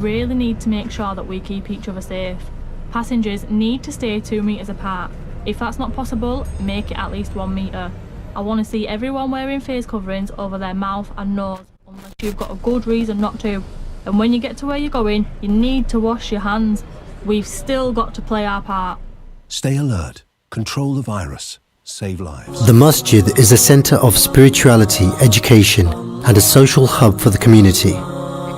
Really need to make sure that we keep each other safe. Passengers need to stay 2 metres apart. If that's not possible, make it at least 1 metre. I want to see everyone wearing face coverings over their mouth and nose, unless you've got a good reason not to. And when you get to where you're going, you need to wash your hands. We've still got to play our part. Stay alert, control the virus, save lives. The masjid is a centre of spirituality, education and a social hub for the community.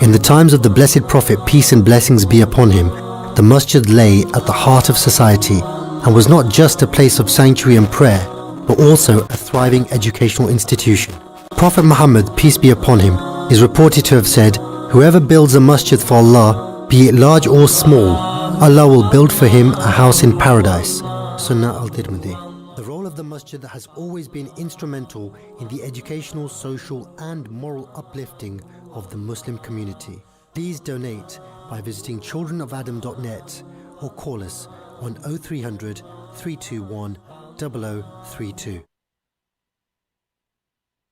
In the times of the Blessed Prophet, peace and blessings be upon him, the masjid lay at the heart of society and was not just a place of sanctuary and prayer, but also a thriving educational institution. Prophet Muhammad, peace be upon him, is reported to have said, "Whoever builds a masjid for Allah, be it large or small, Allah will build for him a house in paradise." Sunnah al-Tirmidhi. The role of the masjid has always been instrumental in the educational, social and moral uplifting of the Muslim community. Please donate by visiting childrenofadam.net or call us on 0300 321 0032.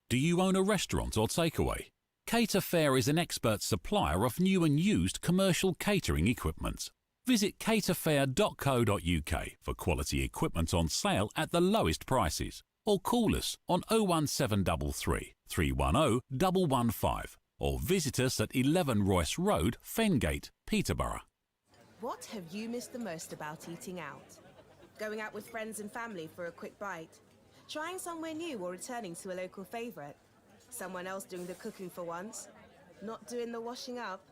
Do you own a restaurant or takeaway? Cater Fair is an expert supplier of new and used commercial catering equipment. Visit caterfair.co.uk for quality equipment on sale at the lowest prices, or call us on 01733 310 115 or visit us at 11 Royce Road, Fengate, Peterborough. What have you missed the most about eating out? Going out with friends and family for a quick bite? Trying somewhere new or returning to a local favourite? Someone else doing the cooking for once? Not doing the washing up?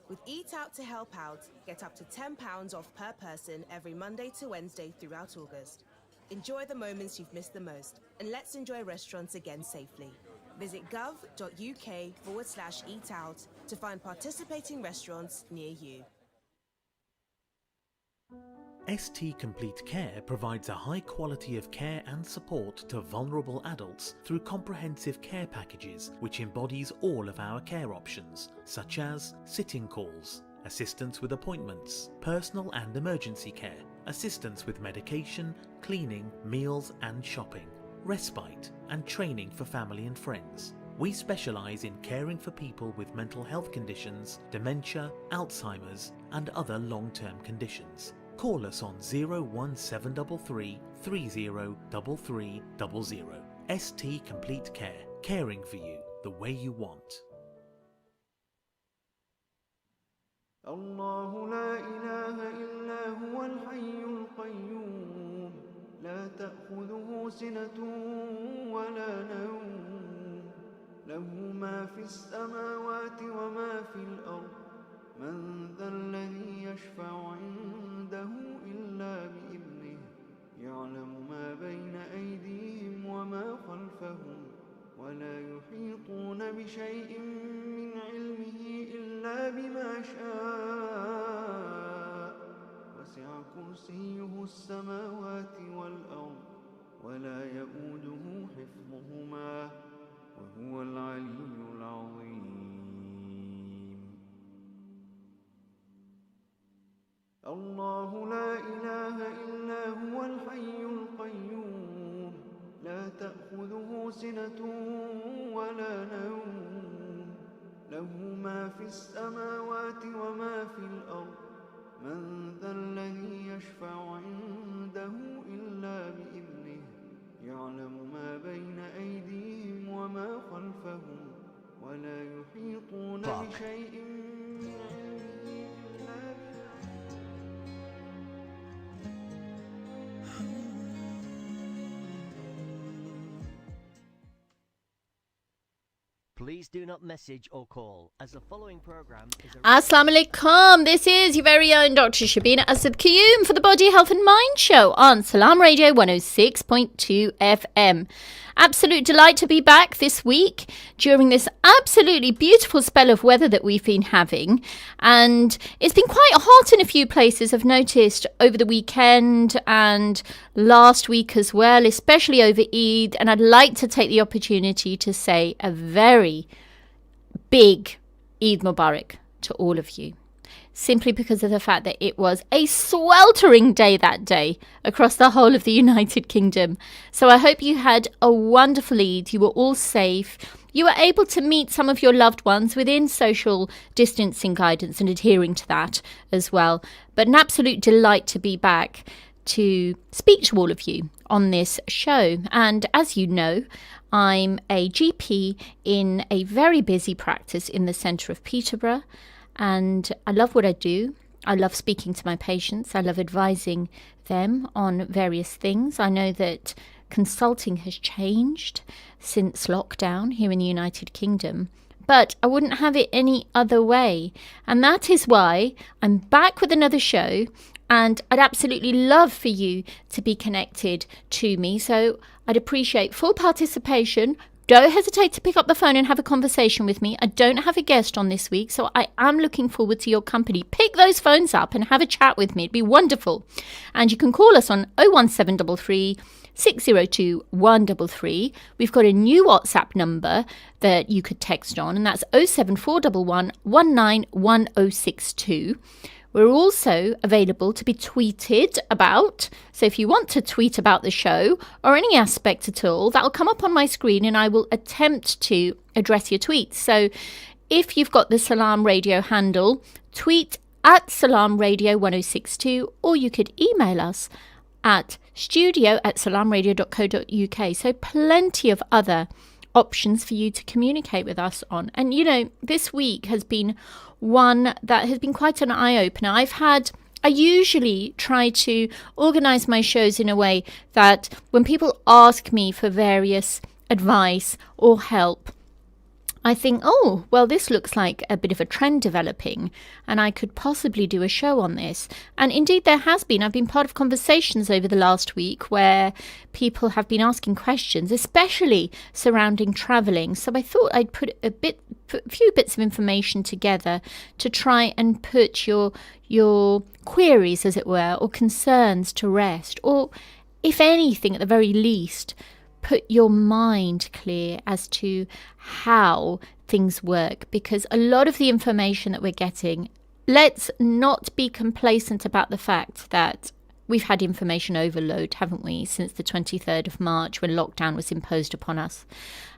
With Eat Out to Help Out, get up to £10 off per person every Monday to Wednesday throughout August. Enjoy the moments you've missed the most, and let's enjoy restaurants again safely. Visit gov.uk/eat out to find participating restaurants near you. ST Complete Care provides a high quality of care and support to vulnerable adults through comprehensive care packages which embodies all of our care options, such as sitting calls, assistance with appointments, personal and emergency care, assistance with medication, cleaning, meals and shopping, respite and training for family and friends. We specialise in caring for people with mental health conditions, dementia, Alzheimer's and other long-term conditions. Call us on 01733 303300. ST Complete Care, caring for you the way you want. الله لا إله إلا هو الحي القيوم لا تأخذه سنة ولا نوم له ما في السماوات وما في الأرض من ذا الذي يشفع عنده إلا بإذنه يعلم ما بين أيديهم وما خلفهم ولا يحيطون بشيء من علمه إلا بما شاء وسع كرسيه السماوات والأرض ولا يؤوده حفظهما وهو العلي العظيم. الله لا إله إلا هو الحي القيوم لا تأخذه سنة ولا نوم له ما في السماوات وما في الأرض من ذا الذي يشفع عنده إلا بإذنه يعلم ما بين أيديهم وما خلفهم ولا يحيطون بشيء من علمه إلا Please do not message or call, as the following program is a... Assalamu alaikum. This is your very own Dr. Shabina Asad Qayyum for the Body, Health and Mind Show on Salam Radio 106.2 FM. Absolute delight to be back this week during this absolutely beautiful spell of weather that we've been having. And it's been quite hot in a few places, I've noticed, over the weekend and last week as well, especially over Eid. And I'd like to take the opportunity to say a very big Eid Mubarak to all of you, simply because of the fact that it was a sweltering day that day across the whole of the United Kingdom. So I hope you had a wonderful Eid. You were all safe. you are able to meet some of your loved ones within social distancing guidance and adhering to that as well. But an absolute delight to be back to speak to all of you on this show. And as you know, I'm a GP in a very busy practice in the centre of Peterborough, and I love what I do. I love speaking to my patients. I love advising them on various things. I know that consulting has changed since lockdown here in the United Kingdom, but I wouldn't have it any other way. And that is why I'm back with another show, and I'd absolutely love for you to be connected to me. So I'd appreciate full participation. Don't hesitate to pick up the phone and have a conversation with me. I don't have a guest on this week, so I am looking forward to your company. Pick those phones up and have a chat with me. It'd be wonderful. And you can call us on 01733 602 133. We've got a new WhatsApp number that you could text on, and that's 07411 191062. We're also available to be tweeted about. So if you want to tweet about the show or any aspect at all, that'll come up on my screen and I will attempt to address your tweets. So if you've got the Salam Radio handle, tweet at Salam Radio 1062, or you could email us at studio@salamradio.co.uk. So plenty of other options for you to communicate with us on. And you know, this week has been one that has been quite an eye-opener. I usually try to organise my shows in a way that when people ask me for various advice or help, I think, oh, well, this looks like a bit of a trend developing and I could possibly do a show on this. And indeed there has been. I've been part of conversations over the last week where people have been asking questions, especially surrounding travelling. So I thought I'd put a few bits of information together to try and put your queries, as it were, or concerns to rest, or if anything, at the very least, put your mind clear as to how things work, because a lot of the information that we're getting, let's not be complacent about the fact that we've had information overload, haven't we, since the 23rd of March when lockdown was imposed upon us.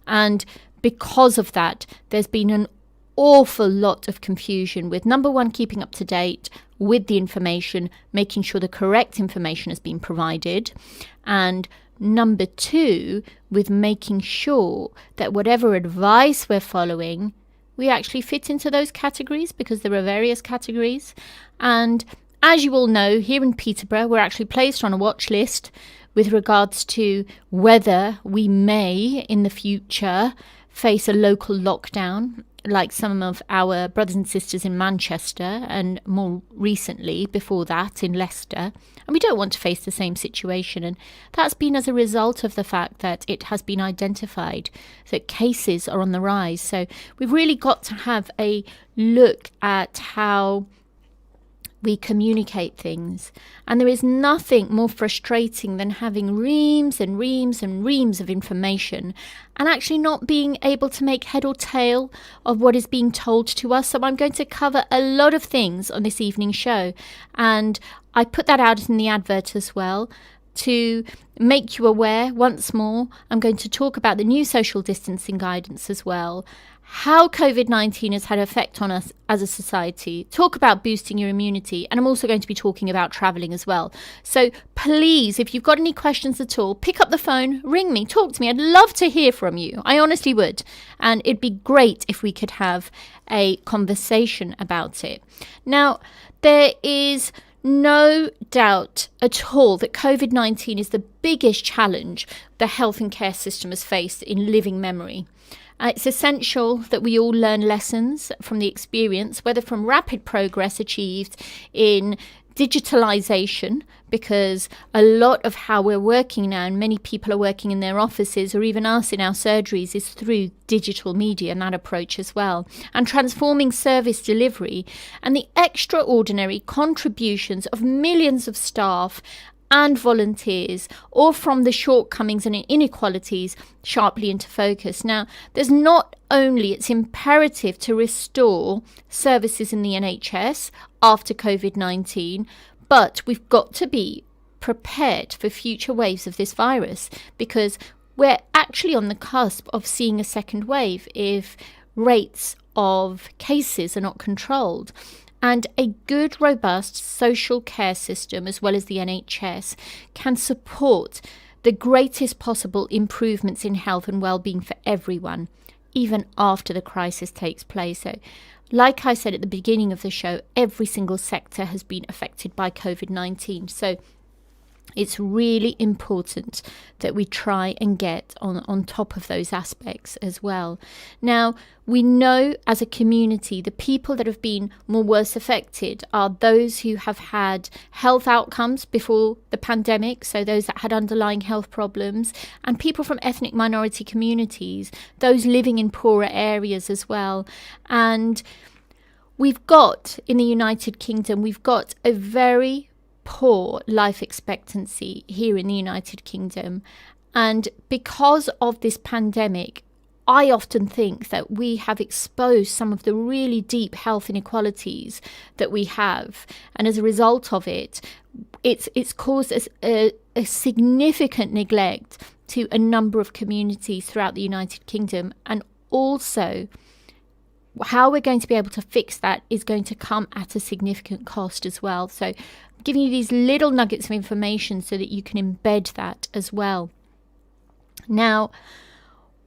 And because of that, there's been an awful lot of confusion with, number one, keeping up to date with the information, making sure the correct information has been provided, and number two, with making sure that whatever advice we're following, we actually fit into those categories, because there are various categories. And as you all know, here in Peterborough, we're actually placed on a watch list with regards to whether we may, in the future, face a local lockdown, like some of our brothers and sisters in Manchester, and more recently, before that, in Leicester. And we don't want to face the same situation. And that's been as a result of the fact that it has been identified that cases are on the rise. So we've really got to have a look at how we communicate things. And there is nothing more frustrating than having reams and reams and reams of information and actually not being able to make head or tail of what is being told to us. So I'm going to cover a lot of things on this evening's show, and I put that out in the advert as well to make you aware once more. I'm going to talk about the new social distancing guidance as well, how COVID-19 has had an effect on us as a society, talk about boosting your immunity, and I'm also going to be talking about travelling as well. So please, if you've got any questions at all, pick up the phone, ring me, talk to me. I'd love to hear from you. I honestly would. And it'd be great if we could have a conversation about it. Now, there is no doubt at all that COVID-19 is the biggest challenge the health and care system has faced in living memory. It's essential that we all learn lessons from the experience, whether from rapid progress achieved in digitalisation, because a lot of how we're working now, and many people are working in their offices or even us in our surgeries, is through digital media and that approach as well, and transforming service delivery and the extraordinary contributions of millions of staff and volunteers, or from the shortcomings and inequalities sharply into focus. Now, there's not only, it's imperative to restore services in the NHS after COVID-19, but we've got to be prepared for future waves of this virus, because we're actually on the cusp of seeing a second wave if rates of cases are not controlled. And a good, robust social care system, as well as the NHS, can support the greatest possible improvements in health and well-being for everyone, even after the crisis takes place. So, like I said at the beginning of the show, every single sector has been affected by COVID-19. So it's really important that we try and get on top of those aspects as well. Now, we know as a community, the people that have been worse affected are those who have had health outcomes before the pandemic, so those that had underlying health problems, and people from ethnic minority communities, those living in poorer areas as well. And we've got, in the United Kingdom, we've got a very poor life expectancy here in the United Kingdom. And because of this pandemic, I often think that we have exposed some of the really deep health inequalities that we have. And as a result of it, it's caused a significant neglect to a number of communities throughout the United Kingdom. And also, how we're going to be able to fix that is going to come at a significant cost as well. So I'm giving you these little nuggets of information so that you can embed that as well. Now,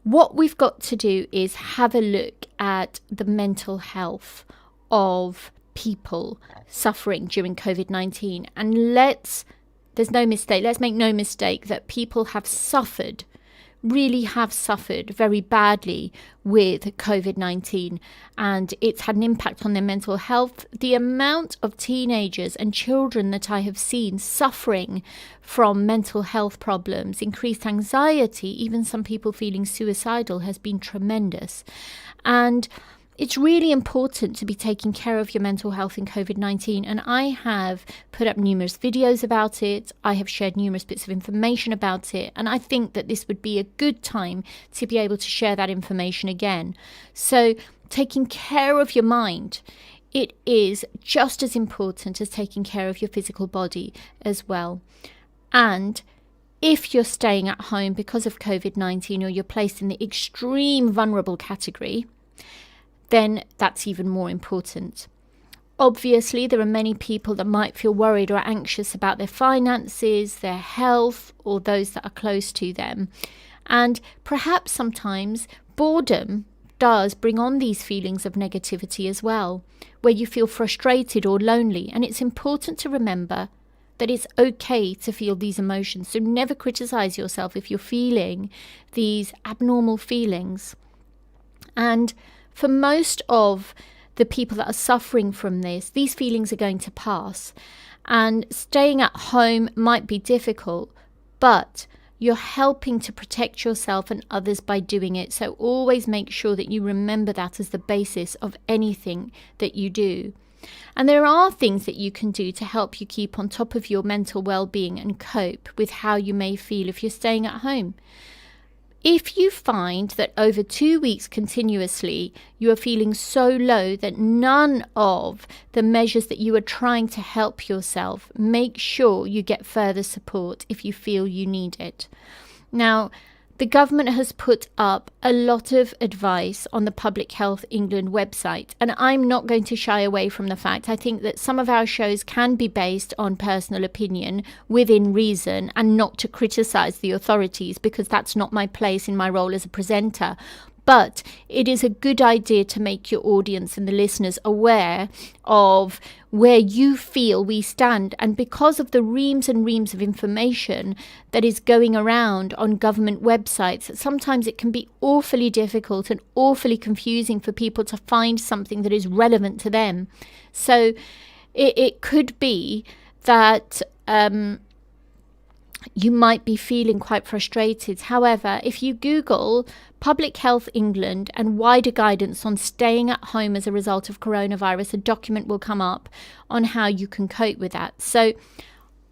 what we've got to do is have a look at the mental health of people suffering during COVID-19. And let's make no mistake that people have suffered, really have suffered very badly with COVID-19, and it's had an impact on their mental health. The amount of teenagers and children that I have seen suffering from mental health problems, increased anxiety, even some people feeling suicidal, has been tremendous. And it's really important to be taking care of your mental health in COVID-19, and I have put up numerous videos about it. I have shared numerous bits of information about it, and I think that this would be a good time to be able to share that information again. So, taking care of your mind, it is just as important as taking care of your physical body as well. And if you're staying at home because of COVID-19, or you're placed in the extreme vulnerable category, then that's even more important. Obviously, there are many people that might feel worried or anxious about their finances, their health, or those that are close to them. And perhaps sometimes boredom does bring on these feelings of negativity as well, where you feel frustrated or lonely. And it's important to remember that it's okay to feel these emotions. So never criticize yourself if you're feeling these abnormal feelings. And for most of the people that are suffering from this, these feelings are going to pass. And staying at home might be difficult, but you're helping to protect yourself and others by doing it. So always make sure that you remember that as the basis of anything that you do. And there are things that you can do to help you keep on top of your mental well-being and cope with how you may feel if you're staying at home. If you find that over 2 weeks continuously you are feeling so low that none of the measures that you are trying to help yourself, make sure you get further support if you feel you need it. Now, the government has put up a lot of advice on the Public Health England website, and I'm not going to shy away from the fact. I think that some of our shows can be based on personal opinion within reason, and not to criticise the authorities, because that's not my place in my role as a presenter. But it is a good idea to make your audience and the listeners aware of where you feel we stand. And because of the reams and reams of information that is going around on government websites, sometimes it can be awfully difficult and awfully confusing for people to find something that is relevant to them. So it could be that you might be feeling quite frustrated. However, if you Google Public Health England and wider guidance on staying at home as a result of coronavirus, a document will come up on how you can cope with that. So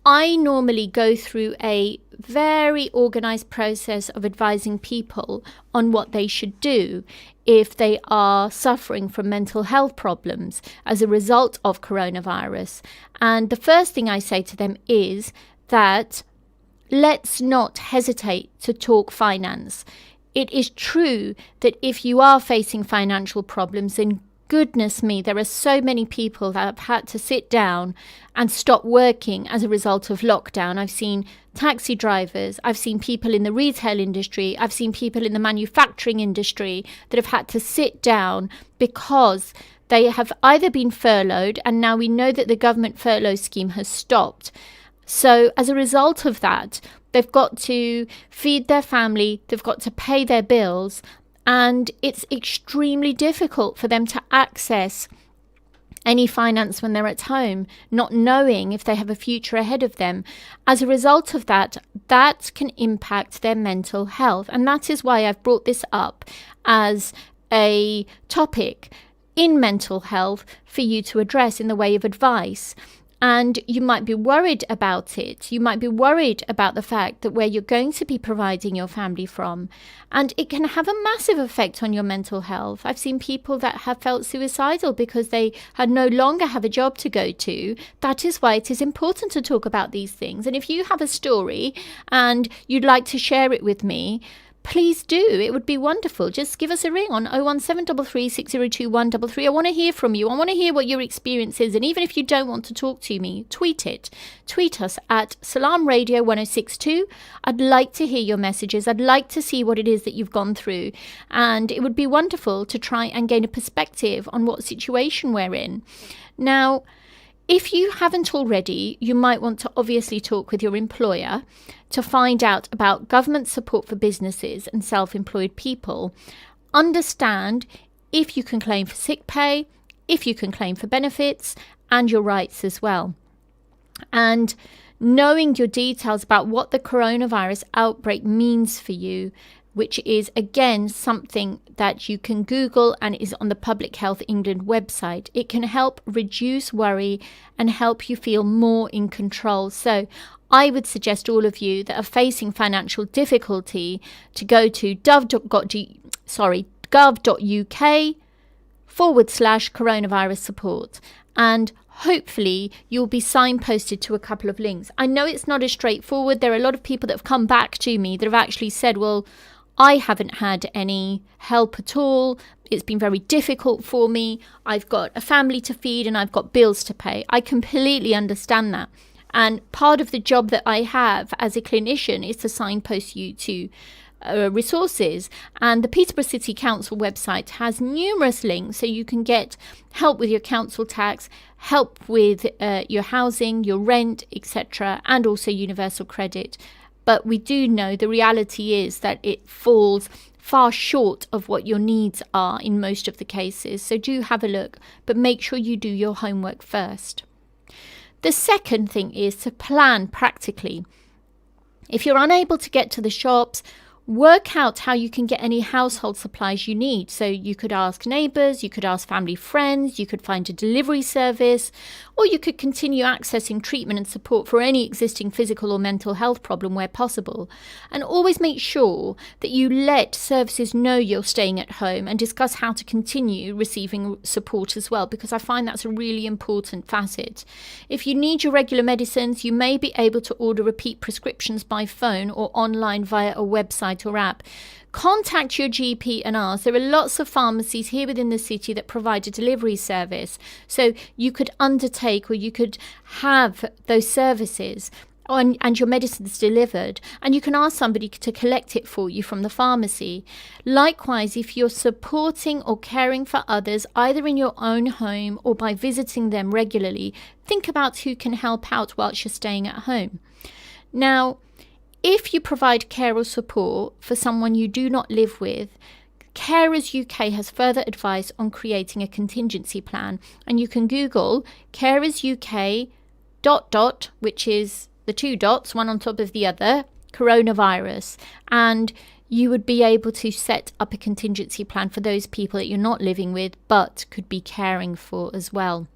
I normally go through a very organised process of advising people on what they should do if they are suffering from mental health problems as a result of coronavirus. And the first thing I say to them is that let's not hesitate to talk finance. It is true that if you are facing financial problems, then goodness me, there are so many people that have had to sit down and stop working as a result of lockdown. I've seen taxi drivers, I've seen people in the retail industry, I've seen people in the manufacturing industry that have had to sit down because they have either been furloughed, and now we know that the government furlough scheme has stopped. So as a result of that, they've got to feed their family, they've got to pay their bills, and it's extremely difficult for them to access any finance when they're at home, not knowing if they have a future ahead of them. As a result of that, that can impact their mental health. And that is why I've brought this up as a topic in mental health for you to address in the way of advice. And you might be worried about it. You might be worried about the fact that where you're going to be providing your family from, and it can have a massive effect on your mental health. I've seen people that have felt suicidal because they had no longer have a job to go to. That is why it is important to talk about these things. And if you have a story and you'd like to share it with me, please do. It would be wonderful. Just give us a ring on 01733 602 133. I want to hear from you. I want to hear what your experience is. And even if you don't want to talk to me, tweet it. Tweet us at Salam Radio 1062. I'd like to hear your messages. I'd like to see what it is that you've gone through. And it would be wonderful to try and gain a perspective on what situation we're in. Now, if you haven't already, you might want to obviously talk with your employer to find out about government support for businesses and self-employed people. Understand if you can claim for sick pay, if you can claim for benefits, and your rights as well. And knowing your details about what the coronavirus outbreak means for you, which is, again, something that you can Google and is on the Public Health England website. It can help reduce worry and help you feel more in control. So I would suggest all of you that are facing financial difficulty to go to gov.uk/coronavirus support, and hopefully you'll be signposted to a couple of links. I know it's not as straightforward. There are a lot of people that have come back to me that have actually said, well, I haven't had any help at all. It's been very difficult for me. I've got a family to feed and I've got bills to pay. I completely understand that. And part of the job that I have as a clinician is to signpost you to resources. And the Peterborough City Council website has numerous links, so you can get help with your council tax, help with your housing, your rent, etc., and also universal credit. But we do know the reality is that it falls far short of what your needs are in most of the cases. So do have a look, but make sure you do your homework first. The second thing is to plan practically. If you're unable to get to the shops, work out how you can get any household supplies you need. So you could ask neighbours, you could ask family friends, you could find a delivery service, or you could continue accessing treatment and support for any existing physical or mental health problem where possible. And always make sure that you let services know you're staying at home and discuss how to continue receiving support as well, because I find that's a really important facet. If you need your regular medicines, you may be able to order repeat prescriptions by phone or online via a website or app. Contact your GP and ask. There are lots of pharmacies here within the city that provide a delivery service, so you could undertake or you could have those services and your medicines delivered, and you can ask somebody to collect it for you from the pharmacy. Likewise, if you're supporting or caring for others either in your own home or by visiting them regularly, think about who can help out whilst you're staying at home. Now, if you provide care or support for someone you do not live with, Carers UK has further advice on creating a contingency plan, and you can Google Carers UK ... which is the two dots, one on top of the other, coronavirus, and you would be able to set up a contingency plan for those people that you're not living with but could be caring for as well.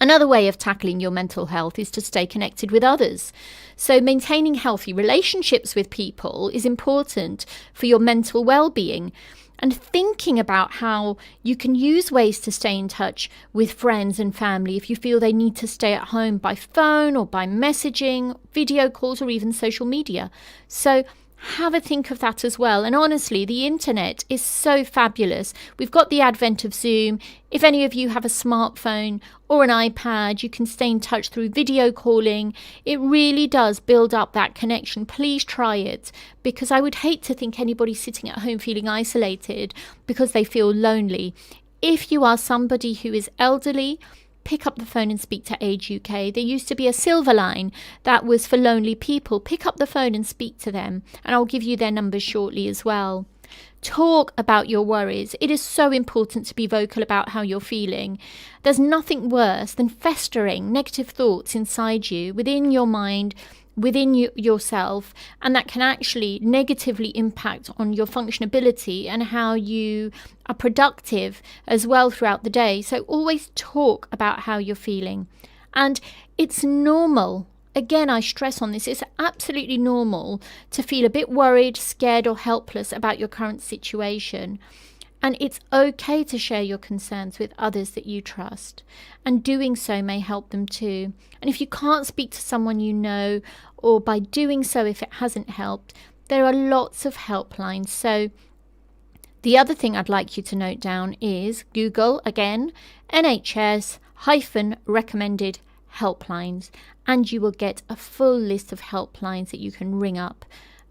Another way of tackling your mental health is to stay connected with others. So maintaining healthy relationships with people is important for your mental well-being. and thinking about how you can use ways to stay in touch with friends and family if you feel they need to stay at home by phone or by messaging, video calls, or even social media. So have a think of that as well. And honestly, the internet is so fabulous. We've got the advent of Zoom. If any of you have a smartphone or an iPad, you can stay in touch through video calling. It really does build up that connection. Please try it, because I would hate to think anybody's sitting at home feeling isolated because they feel lonely. If you are somebody who is elderly, pick up the phone and speak to Age UK. There used to be a silver line that was for lonely people. Pick up the phone and speak to them, and I'll give you their numbers shortly as well. Talk about your worries. It is so important to be vocal about how you're feeling. There's nothing worse than festering negative thoughts inside you, within your mind, within yourself, and that can actually negatively impact on your functionability and how you are productive as well throughout the day. So always talk about how you're feeling. And it's normal. Again, I stress on this, it's absolutely normal to feel a bit worried, scared, or helpless about your current situation. And it's okay to share your concerns with others that you trust, and doing so may help them too. And if you can't speak to someone you know, or by doing so if it hasn't helped, there are lots of helplines. So the other thing I'd like you to note down is Google, again, NHS-recommended helplines, and you will get a full list of helplines that you can ring up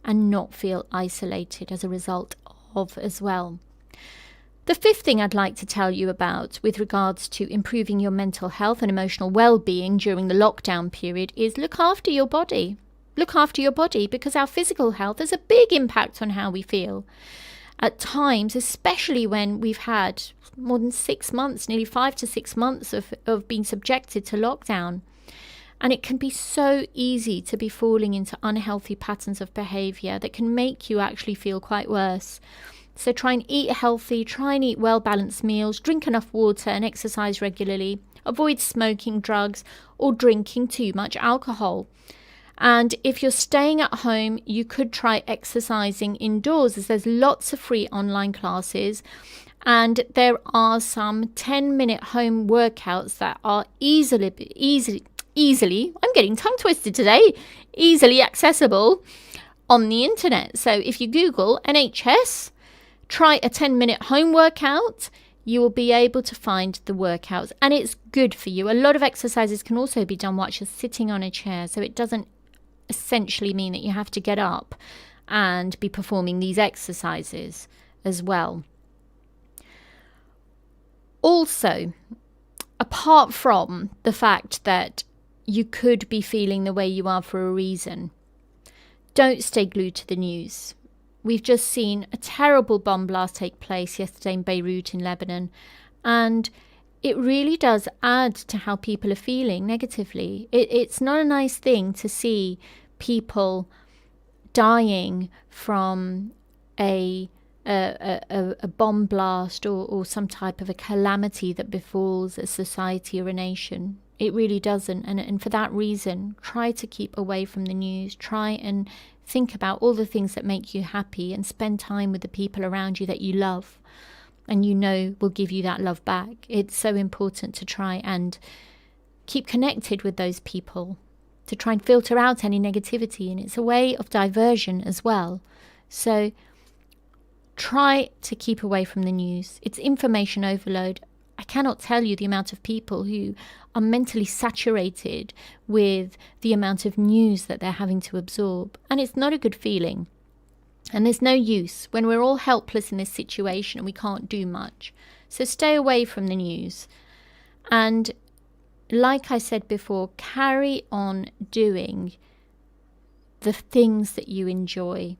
and not feel isolated as a result of as well. The fifth thing I'd like to tell you about with regards to improving your mental health and emotional well-being during the lockdown period is look after your body. Look after your body, because our physical health has a big impact on how we feel. At times, especially when we've had more than 6 months, nearly 5 to 6 months of being subjected to lockdown. And it can be so easy to be falling into unhealthy patterns of behaviour that can make you actually feel quite worse. So try and eat healthy, try and eat well-balanced meals, drink enough water and exercise regularly. Avoid smoking, drugs, or drinking too much alcohol. And if you're staying at home, you could try exercising indoors, as there's lots of free online classes. And there are some 10-minute home workouts that are easily, I'm getting tongue twisted today, easily accessible on the internet. So if you Google NHS, try a 10-minute home workout, you will be able to find the workouts, and it's good for you. A lot of exercises can also be done while you're sitting on a chair, so it doesn't essentially mean that you have to get up and be performing these exercises as well. Also, apart from the fact that you could be feeling the way you are for a reason, don't stay glued to the news. We've just seen a terrible bomb blast take place yesterday in Beirut in Lebanon, and it really does add to how people are feeling negatively. It's not a nice thing to see people dying from a bomb blast or some type of a calamity that befalls a society or a nation. It really doesn't. And for that reason, try to keep away from the news. Try and think about all the things that make you happy and spend time with the people around you that you love and you know will give you that love back. It's so important to try and keep connected with those people, to try and filter out any negativity, and it's a way of diversion as well. So try to keep away from the news. It's information overload. I cannot tell you the amount of people who are mentally saturated with the amount of news that they're having to absorb. And it's not a good feeling. And there's no use when we're all helpless in this situation and we can't do much. So stay away from the news. And like I said before, carry on doing the things that you enjoy.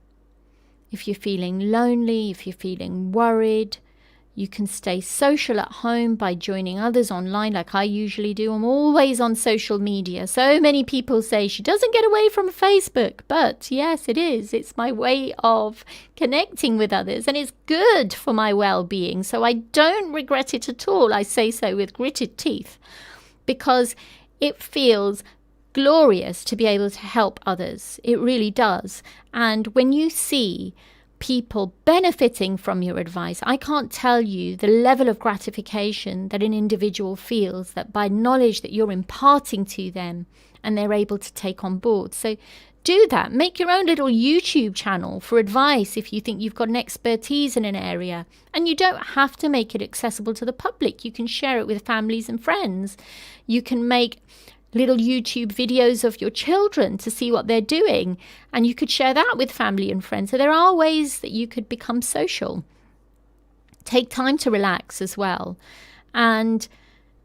If you're feeling lonely, if you're feeling worried, you can stay social at home by joining others online like I usually do. I'm always on social media. So many people say she doesn't get away from Facebook. But yes, it is. It's my way of connecting with others. And it's good for my well-being. So I don't regret it at all. I say so with gritted teeth. Because it feels glorious to be able to help others. It really does. And when you see people benefiting from your advice. I can't tell you the level of gratification that an individual feels that by knowledge that you're imparting to them and they're able to take on board. So do that. Make your own little YouTube channel for advice if you think you've got an expertise in an area. And you don't have to make it accessible to the public. You can share it with families and friends. You can make little YouTube videos of your children to see what they're doing, and you could share that with family and friends. So there are ways that you could become social. Take time to relax as well. And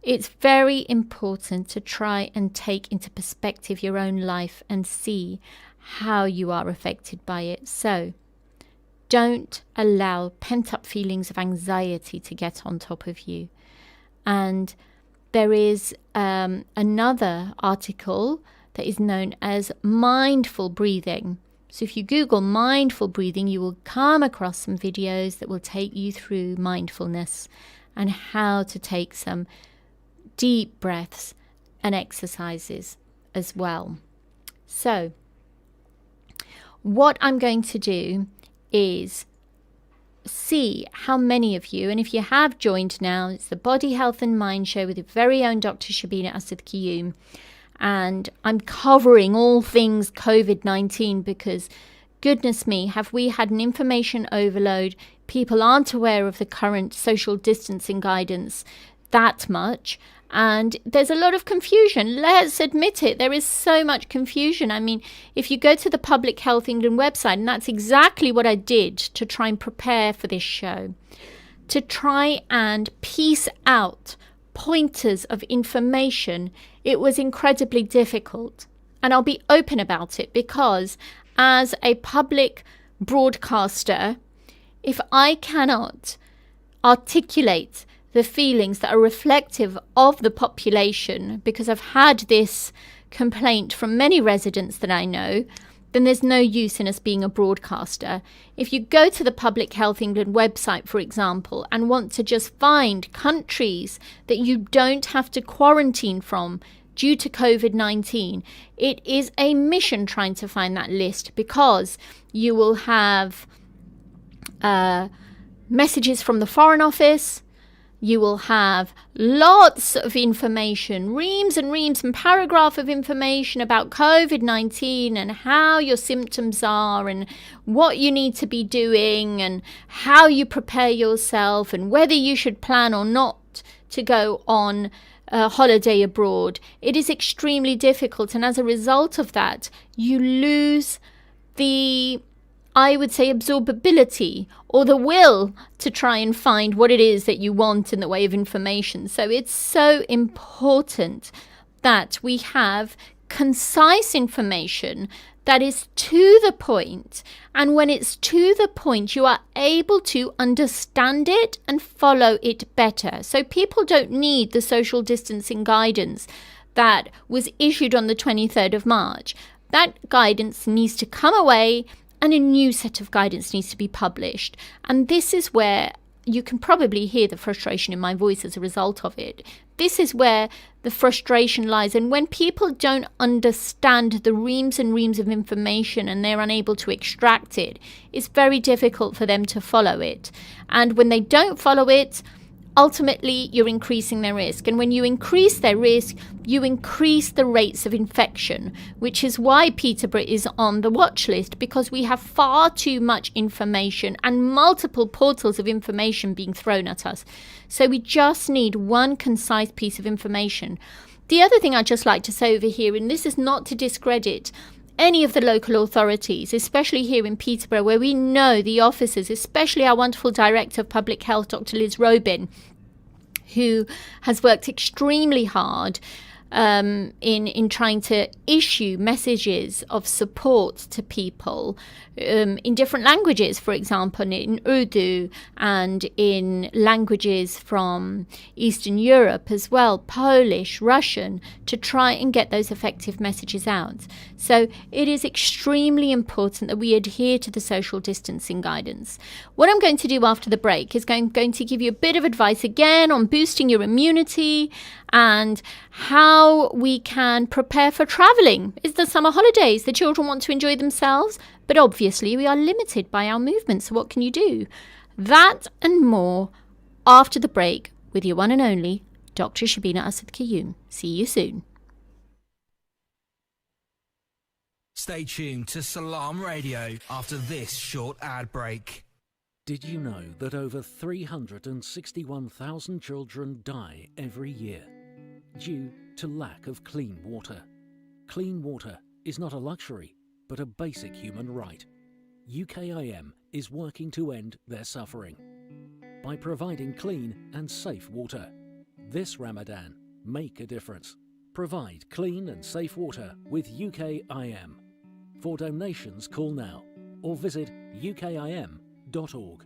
it's very important to try and take into perspective your own life and see how you are affected by it. So don't allow pent-up feelings of anxiety to get on top of you. And there is another article that is known as mindful breathing. So if you Google mindful breathing, you will come across some videos that will take you through mindfulness and how to take some deep breaths and exercises as well. So what I'm going to do is see how many of you, and if you have joined now, it's the Body, Health and Mind Show with your very own Dr. Shabina Asad-Qiyum, and I'm covering all things COVID-19 because, goodness me, have we had an information overload. People aren't aware of the current social distancing guidance that much, and there's a lot of confusion. Let's admit it, there is so much confusion. I mean, if you go to the Public Health England website, and that's exactly what I did to try and prepare for this show, to try and piece out pointers of information, it was incredibly difficult. And I'll be open about it because as a public broadcaster, if I cannot articulate the feelings that are reflective of the population, because I've had this complaint from many residents that I know, then there's no use in us being a broadcaster. If you go to the Public Health England website, for example, and want to just find countries that you don't have to quarantine from due to COVID-19, it is a mission trying to find that list, because you will have messages from the Foreign Office. You will have lots of information, reams and paragraph of information about COVID-19 and how your symptoms are and what you need to be doing and how you prepare yourself and whether you should plan or not to go on a holiday abroad. It is extremely difficult, and as a result of that, you lose the, I would say, absorbability or the will to try and find what it is that you want in the way of information. So it's so important that we have concise information that is to the point. And when it's to the point, you are able to understand it and follow it better. So people don't need the social distancing guidance that was issued on the 23rd of March. That guidance needs to come away, and a new set of guidance needs to be published. And this is where you can probably hear the frustration in my voice as a result of it. This is where the frustration lies. And when people don't understand the reams and reams of information and they're unable to extract it, it's very difficult for them to follow it. And when they don't follow it, ultimately, you're increasing their risk. And when you increase their risk, you increase the rates of infection, which is why Peterborough is on the watch list, because we have far too much information and multiple portals of information being thrown at us. So we just need one concise piece of information. The other thing I'd just like to say over here, and this is not to discredit any of the local authorities, especially here in Peterborough, where we know the officers, especially our wonderful Director of Public Health, Dr. Liz Robin, who has worked extremely hard in trying to issue messages of support to people in different languages, for example, in Urdu and in languages from Eastern Europe as well, Polish, Russian, to try and get those effective messages out. So it is extremely important that we adhere to the social distancing guidance. What I'm going to do after the break is going to give you a bit of advice again on boosting your immunity and how we can prepare for travelling. It's the summer holidays. The children want to enjoy themselves, but obviously we are limited by our movement. So what can you do? That and more after the break with your one and only Dr. Shabina Asad Qayyum. See you soon. Stay tuned to Salam Radio after this short ad break. Did you know that over 361,000 children die every year due to lack of clean water? Clean water is not a luxury, but a basic human right. UKIM is working to end their suffering by providing clean and safe water. This Ramadan, make a difference. Provide clean and safe water with UKIM. For donations, call now or visit ukim.org.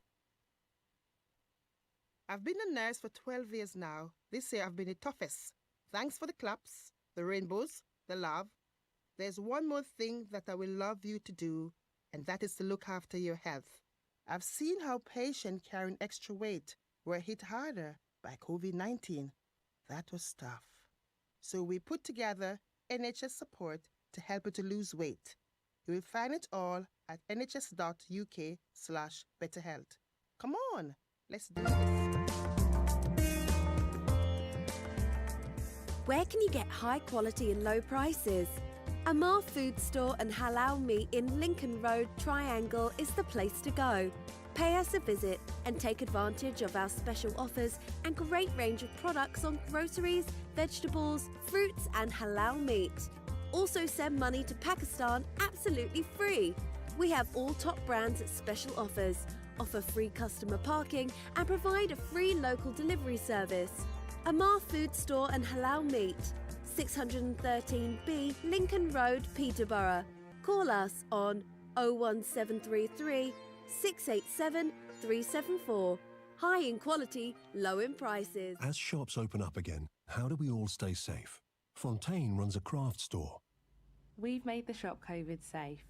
I've been a nurse for 12 years now. This year I've been the toughest. Thanks for the claps, the rainbows, the love. There's one more thing that I will love you to do, and that is to look after your health. I've seen how patients carrying extra weight were hit harder by COVID-19. That was tough. So we put together NHS support to help you to lose weight. You will find it all at nhs.uk/betterhealth. Come on, let's do this. Where can you get high quality and low prices? Amar Food Store and Halal Meat in Lincoln Road, Triangle is the place to go. Pay us a visit and take advantage of our special offers and great range of products on groceries, vegetables, fruits and halal meat. Also send money to Pakistan absolutely free. We have all top brands at special offers, offer free customer parking and provide a free local delivery service. Amar Food Store and Halal Meat, 613B Lincoln Road, Peterborough. Call us on 01733 687 374. High in quality, low in prices. As shops open up again, how do we all stay safe? Fontaine runs a craft store. We've made the shop COVID safe.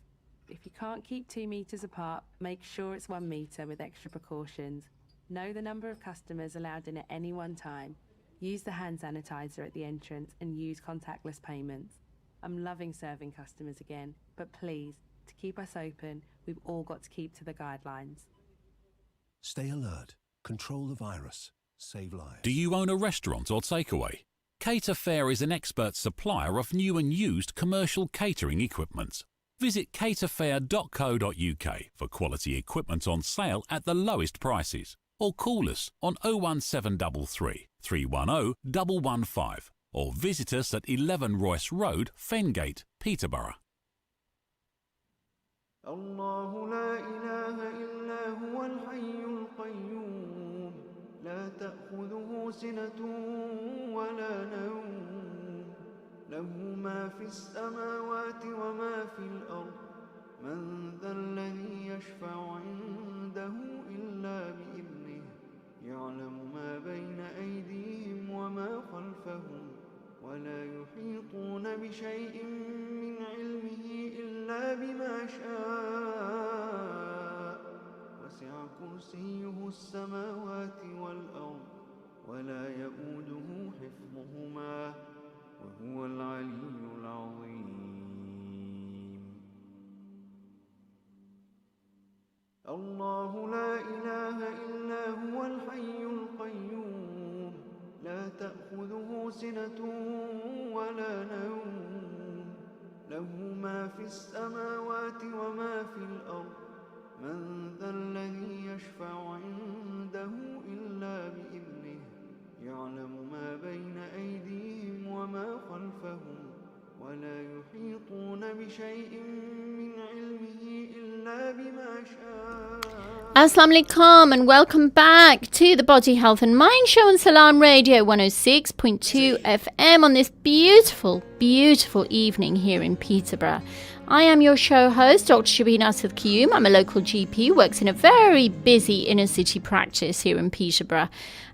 If you can't keep 2 meters apart, make sure it's 1 meter with extra precautions. Know the number of customers allowed in at any one time. Use the hand sanitizer at the entrance and use contactless payments. I'm loving serving customers again, but please, to keep us open, we've all got to keep to the guidelines. Stay alert. Control the virus. Save lives. Do you own a restaurant or takeaway? Cater Fair is an expert supplier of new and used commercial catering equipment. Visit caterfair.co.uk for quality equipment on sale at the lowest prices, or call us on 01733 310 115 or visit us at 11 Royce Road, Fengate, Peterborough. الله لا إله إلا هو الحي القيوم لا تأخذه سنة ولا نوم له ما في السماوات وما في الأرض من ذا الذي يشفع عنده إلا بإذنه يعلم ما بين أيديهم وما خلفهم ولا يحيطون بشيء من علمه إلا بما شاء وسع كرسيه السماوات والأرض ولا يؤوده حفظهما وهو العلي العظيم الله لا إله إلا هو الحي القيوم لا تأخذه سنة ولا نوم له ما في السماوات وما في الأرض من ذا الذي يشفع عنده إلا بإذنه يعلم ما بين أيديهم وما خلفهم ولا يحيطون بشيء من علمه إلا بما شاء. Assalamu alaikum and welcome back to the Body Health and Mind Show on Salam Radio 106.2 FM on this beautiful, beautiful evening here in Peterborough. I am your show host, Dr. Shabina Asad Qayyum. I'm a local GP who works in a very busy inner city practice here in Peterborough.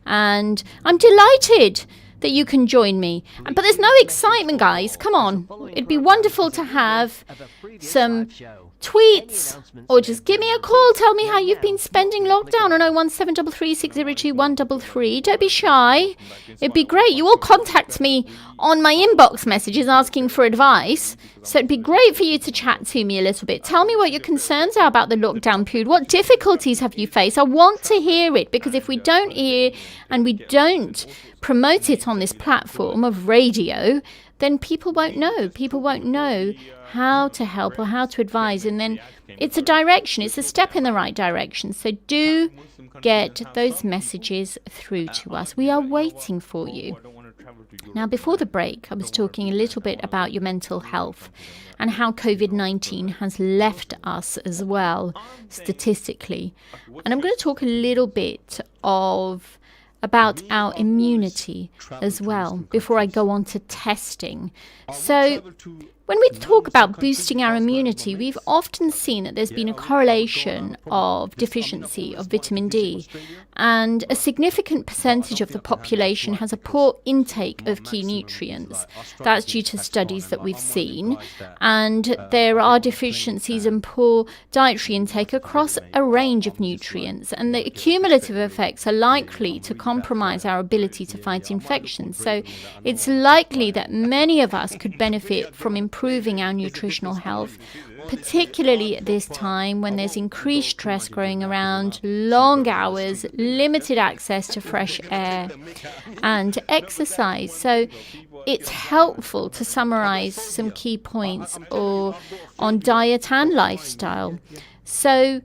And I'm delighted that you can join me. But there's no excitement, guys. Come on. It'd be wonderful to have some tweets, or just give me a call. Tell me how you've been spending lockdown on 01733602133. Don't be shy. It'd be great. You all contact me on my inbox messages asking for advice. So it'd be great for you to chat to me a little bit. Tell me what your concerns are about the lockdown period. What difficulties have you faced? I want to hear it, because if we don't hear and we don't promote it on this platform of radio, then people won't know. People won't know how to help or how to advise. And then it's a direction. It's a step in the right direction. So do get those messages through to us. We are waiting for you. Now, before the break, I was talking a little bit about your mental health and how COVID-19 has left us as well, statistically. And I'm going to talk a little bit about our immunity as well before I go on to testing. So when we talk about boosting our immunity, we've often seen that there's been a correlation of deficiency of vitamin D, and a significant percentage of the population has a poor intake of key nutrients. That's due to studies that we've seen, and there are deficiencies and poor dietary intake across a range of nutrients, and the cumulative effects are likely to compromise our ability to fight infections. So it's likely that many of us could benefit from improving our nutritional health, particularly at this time when there's increased stress growing around, long hours, limited access to fresh air and exercise. So it's helpful to summarize some key points on diet and lifestyle. So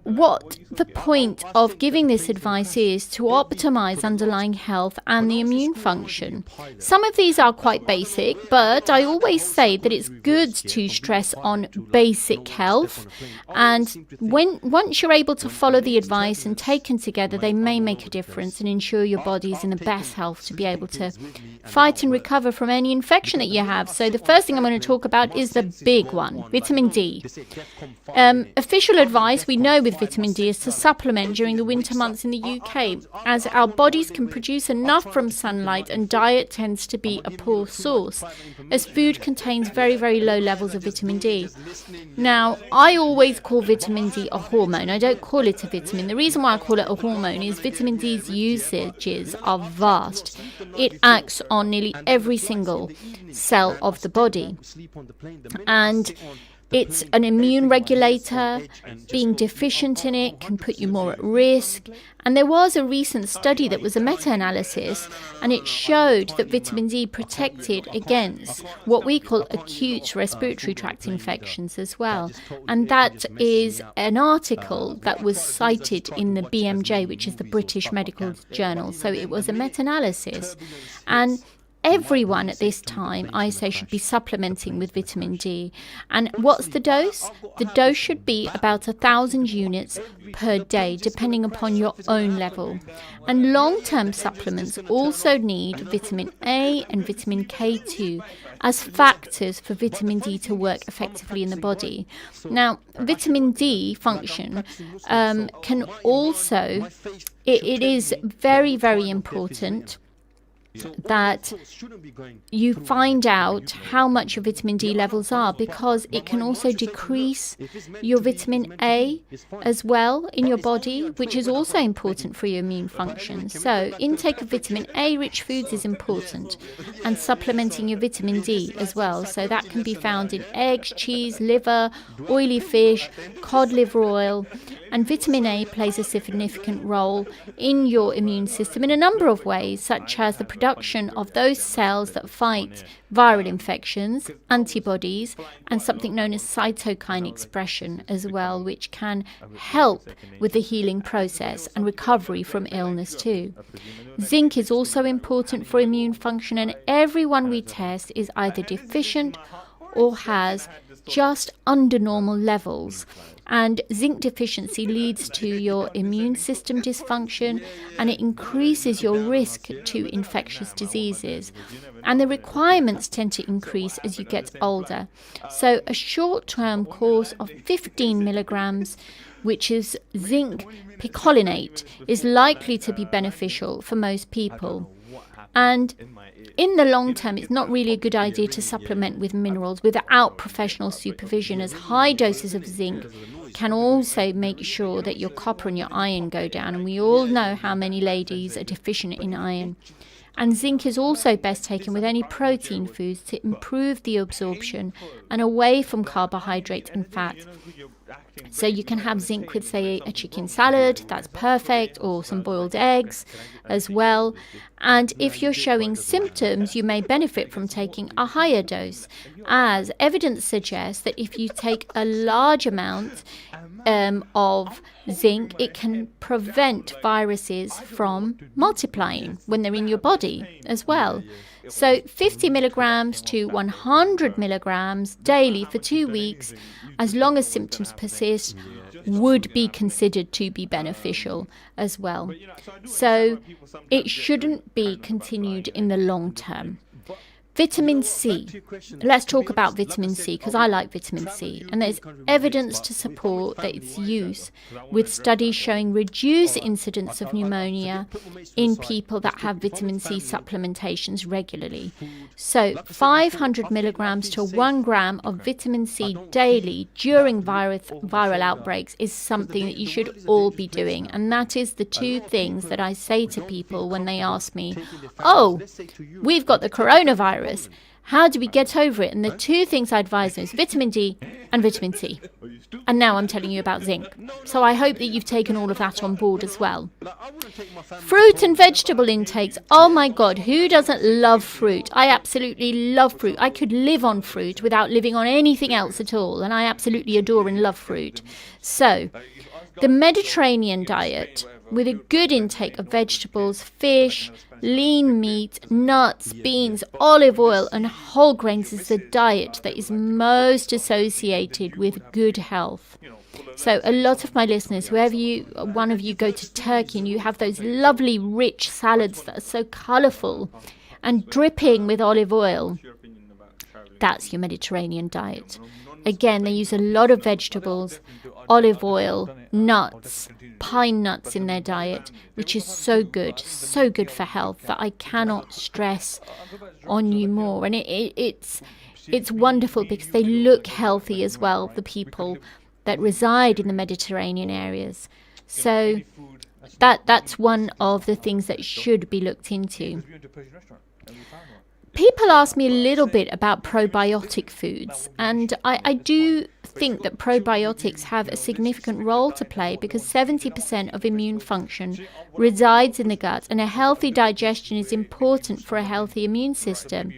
what the point of giving this advice is to optimize underlying health and the immune function. Some of these are quite basic, but I always say that it's good to stress on basic health, and once you're able to follow the advice and taken together, they may make a difference and ensure your body is in the best health to be able to fight and recover from any infection that you have. So the first thing I'm going to talk about is the big one, vitamin D. Official advice we know with vitamin D is to supplement during the winter months in the UK, as our bodies can produce enough from sunlight and diet tends to be a poor source, as food contains very, very low levels of vitamin D. Now, I always call vitamin D a hormone. I don't call it a vitamin. The reason why I call it a hormone is vitamin D's usages are vast. It acts on nearly every single cell of the body, and it's an immune regulator. Being deficient in it can put you more at risk. And there was a recent study that was a meta-analysis, and it showed that vitamin D protected against what we call acute respiratory tract infections as well. And that is an article that was cited in the BMJ, which is the British Medical Journal. So it was a meta-analysis. And everyone at this time, I say, should be supplementing with vitamin D. And what's the dose? The dose should be about 1,000 units per day, depending upon your own level. And long-term supplements also need vitamin A and vitamin K2 as factors for vitamin D to work effectively in the body. Now, vitamin D function can also, it is very, very important that you find out how much your vitamin D levels are, because it can also decrease your vitamin A as well in your body, which is also important for your immune function. So intake of vitamin A rich foods is important, and supplementing your vitamin D as well. So that can be found in eggs, cheese, liver, oily fish, cod liver oil. And vitamin A plays a significant role in your immune system in a number of ways, such as the production of those cells that fight viral infections, antibodies, and something known as cytokine expression as well, which can help with the healing process and recovery from illness too. Zinc is also important for immune function, and everyone we test is either deficient or has just under normal levels. And zinc deficiency leads to your immune system dysfunction, and it increases your risk to infectious diseases. And the requirements tend to increase as you get older. So a short-term course of 15 milligrams, which is zinc picolinate, is likely to be beneficial for most people. And in the long term, it's not really a good idea to supplement with minerals without professional supervision, as high doses of zinc can also make sure that your copper and your iron go down. And we all know how many ladies are deficient in iron. And zinc is also best taken with any protein foods to improve the absorption and away from carbohydrates and fat. So you can have zinc with, say, a chicken salad, that's perfect, or some boiled eggs as well. And if you're showing symptoms, you may benefit from taking a higher dose, as evidence suggests that if you take a large amount of zinc, it can prevent viruses from multiplying when they're in your body as well. So 50 milligrams to 100 milligrams daily for 2 weeks, as long as symptoms persist, would be considered to be beneficial as well. So it shouldn't be continued in the long term. Vitamin C. Let's talk about vitamin C, because I like vitamin C. And there's evidence to support that its use, with studies showing reduced incidence of pneumonia in people that have vitamin C supplementations regularly. So 500 milligrams to 1 gram of vitamin C daily during viral outbreaks is something that you should all be doing. And that is the 2 things that I say to people when they ask me, oh, we've got the coronavirus. How do we get over it? And the 2 things I advise them is vitamin D and vitamin C. And now I'm telling you about zinc. So I hope that you've taken all of that on board as well. Fruit and vegetable intakes. Oh my God, who doesn't love fruit? I absolutely love fruit. I could live on fruit without living on anything else at all. And I absolutely adore and love fruit. So the Mediterranean diet, with a good intake of vegetables, fish, lean meat, nuts, beans, olive oil and whole grains, is the diet that is most associated with good health. So a lot of my listeners, one of you go to Turkey and you have those lovely rich salads that are so colourful and dripping with olive oil, that's your Mediterranean diet. Again, they use a lot of vegetables, olive oil, nuts, pine nuts in their diet, which is so good for health, that I cannot stress on you more. And it's wonderful because they look healthy as well, the people that reside in the Mediterranean areas. So that's one of the things that should be looked into. People ask me a little bit about probiotic foods, and I do think that probiotics have a significant role to play, because 70% of immune function resides in the gut, and a healthy digestion is important for a healthy immune system.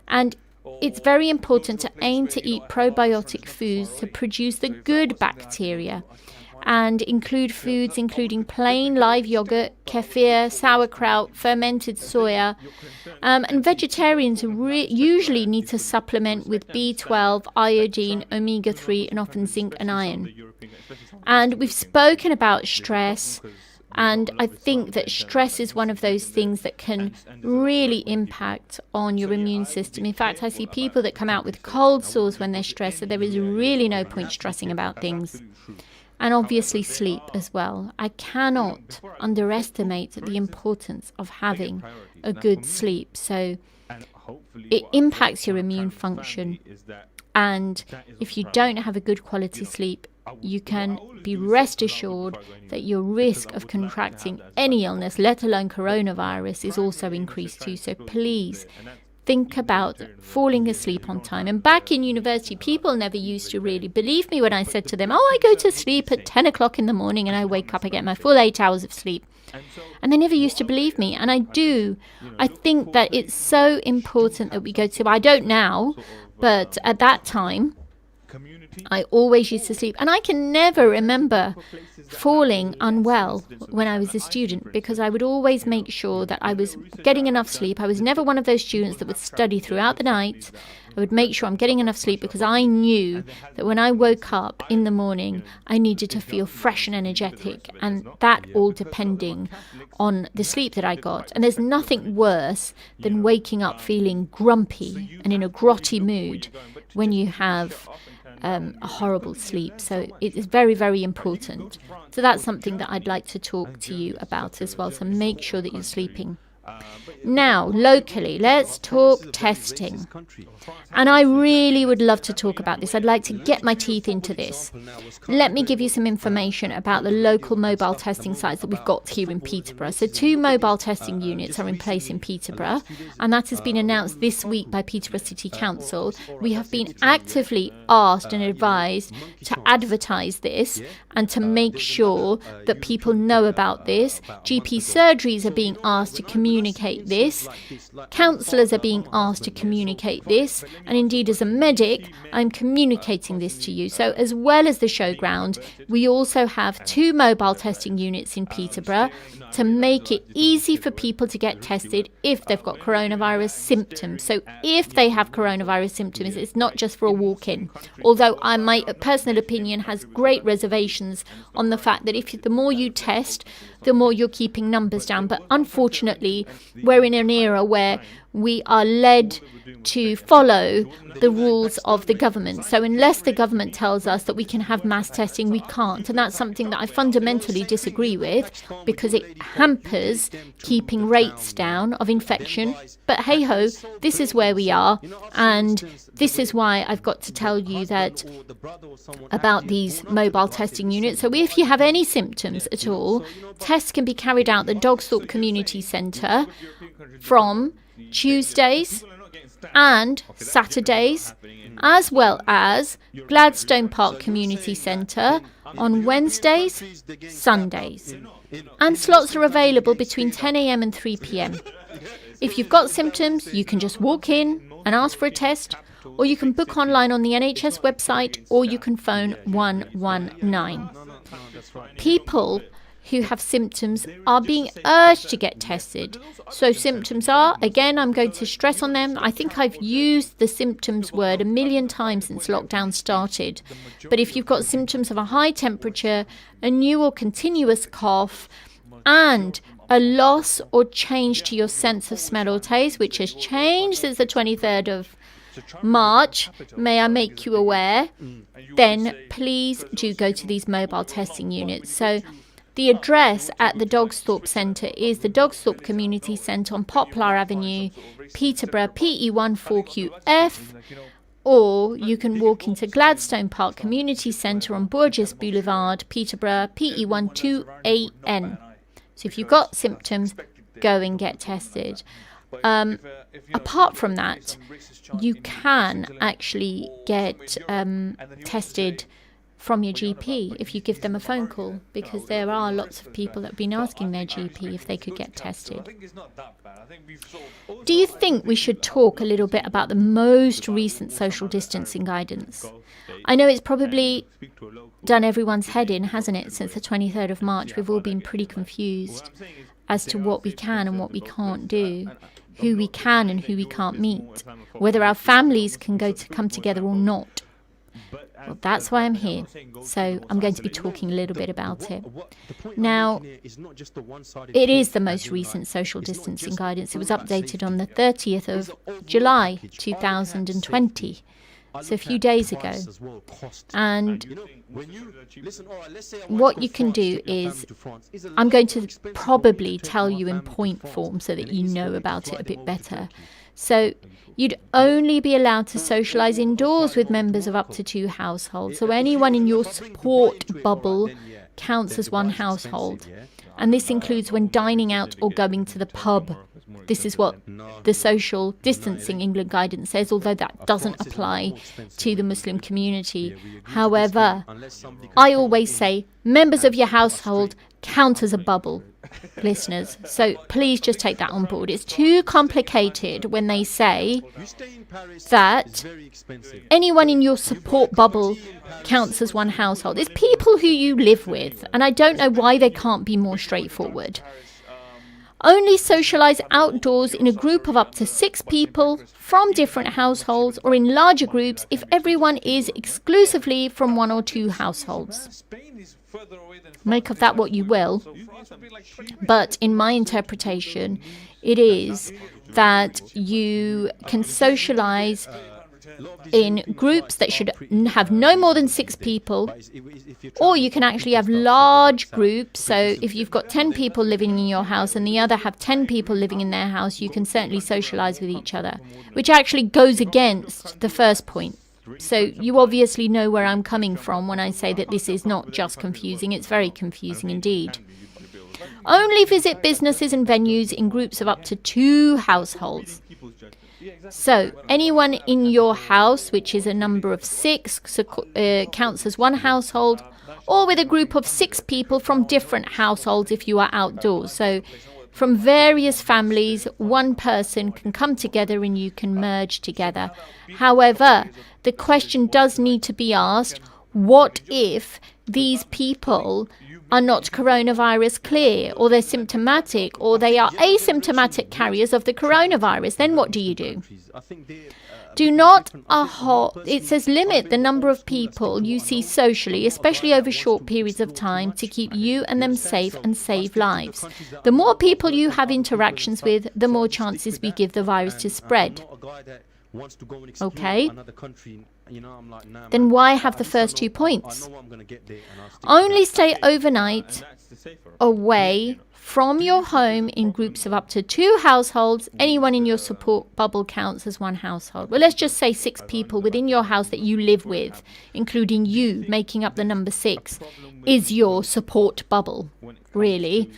And it's very important to aim to eat probiotic foods to produce the good bacteria, and include foods including plain live yogurt, kefir, sauerkraut, fermented soya. And vegetarians usually need to supplement with B12, iodine, omega-3, and often zinc and iron. And we've spoken about stress, and I think that stress is one of those things that can really impact on your immune system. In fact, I see people that come out with cold sores when they're stressed, so there is really no point stressing about things. And obviously sleep as well. I cannot underestimate the importance of having a good sleep. So it impacts your immune function. And if you don't have a good quality sleep, you can be rest assured that your risk of contracting any illness, let alone coronavirus, is also increased too. So please think about falling asleep on time. And back in university, people never used to really believe me when I said to them, oh, I go to sleep at 10 o'clock in the morning and I wake up, I get my full 8 hours of sleep. And they never used to believe me. And I do. I think that it's so important that we go to, I don't now, but at that time, I always used to sleep. And I can never remember falling unwell when I was a student, because I would always make sure that I was getting enough sleep. I was never one of those students that would study throughout the night. I would make sure I'm getting enough sleep, because I knew that when I woke up in the morning, I needed to feel fresh and energetic, and that all depending on the sleep that I got. And there's nothing worse than waking up feeling grumpy and in a grotty mood when you have a horrible sleep. So it is very, very important. So that's something that I'd like to talk to you about as well. So make sure that you're sleeping. Now, locally, let's talk testing. And I really would love to talk about this. I'd like to get my teeth into this. Let me give you some information about the local mobile testing sites that we've got here in Peterborough. So 2 mobile testing units are in place in Peterborough, and that has been announced this week by Peterborough City Council. We have been actively asked and advised to advertise this and to make sure that people know about this. GP surgeries are being asked to communicate this. Counsellors are being asked to communicate this. And indeed, as a medic, I'm communicating this to you. So as well as the showground, we also have 2 mobile testing units in Peterborough to make it easy for people to get tested if they've got coronavirus symptoms. So if they have coronavirus symptoms, it's not just for a walk-in. Although my personal opinion has great reservations on the fact that the more you test, the more you're keeping numbers down. But unfortunately, we're in an era where we are led to follow the rules of the government. So unless the government tells us that we can have mass testing, we can't. And that's something that I fundamentally disagree with, because it hampers keeping rates down of infection. But hey-ho, this is where we are. And this is why I've got to tell you that about these mobile testing units. So if you have any symptoms at all, tests can be carried out at the Dogsthorpe Community Centre from Tuesdays and Saturdays, as well as Gladstone Park Community Centre on Wednesdays, Sundays. And slots are available between 10 a.m. and 3 p.m. If you've got symptoms, you can just walk in and ask for a test, or you can book online on the NHS website, or you can phone 119. People who have symptoms are being urged to get tested. So symptoms are, again, I'm going to stress on them. I think I've used the symptoms word 1 million times since lockdown started. But if you've got symptoms of a high temperature, a new or continuous cough, and a loss or change to your sense of smell or taste, which has changed since the 23rd of March, may I make you aware, then please do go to these mobile testing units. So the address at the Dogsthorpe Centre is the Dogsthorpe Community Centre on Poplar Avenue, Peterborough, PE14QF, or you can walk into Gladstone Park Community Centre on Burgess Boulevard, Peterborough, PE12AN. So if you've got symptoms, go and get tested. Apart from that, you can actually get tested from your GP if you give them a phone call, because there are lots of people that have been asking their GP if they could get tested. Do you think we should talk a little bit about the most recent social distancing guidance? I know it's probably done everyone's head in, hasn't it? Since the 23rd of March, we've all been pretty confused as to what we can and what we can't do, who we can and who we can't meet, whether our families can come together or not. Well, that's why I'm here. So I'm going to be talking a little bit about it. Now, it is the most recent social distancing guidance. It was updated on the 30th of July 2020. So a few days ago. And what you can do is, I'm going to probably tell you in point form so that you know about it a bit better. So you'd only be allowed to socialise indoors with members of up to 2 households. So anyone in your support bubble counts as one household. And this includes when dining out or going to the pub. This is what the social distancing England guidance says, although that doesn't apply to the Muslim community. However, I always say members of your household count as a bubble, listeners. So please just take that on board. It's too complicated when they say that anyone in your support bubble counts as one household. It's people who you live with, and I don't know why they can't be more straightforward. Only socialise outdoors in a group of up to 6 people from different households, or in larger groups if everyone is exclusively from 1 or 2 households. Make of that what you will, but in my interpretation, it is that you can socialise in groups that should have no more than 6 people, or you can actually have large groups. So if you've got 10 people living in your house and the other have 10 people living in their house, you can certainly socialise with each other, which actually goes against the first point. So you obviously know where I'm coming from when I say that this is not just confusing, it's very confusing indeed. Only visit businesses and venues in groups of up to 2 households. So anyone in your house, which is a number of 6, counts as one household, or with a group of 6 people from different households if you are outdoors. So from various families, one person can come together and you can merge together. However, the question does need to be asked, what if these people are not coronavirus clear, or they're symptomatic, or they are asymptomatic carriers of the coronavirus? Then what do you do? Do not, it says limit the number of people you see socially, especially over short periods of time, to keep you and them safe and save lives. The more people you have interactions with, the more chances we give the virus to spread. Okay? Then why have the first 2 points? Only stay overnight away from your home in groups of up to 2 households. Anyone in your support bubble counts as one household. Well, let's just say 6 people within your house that you live with, including you, making up the number 6, is your support bubble, really.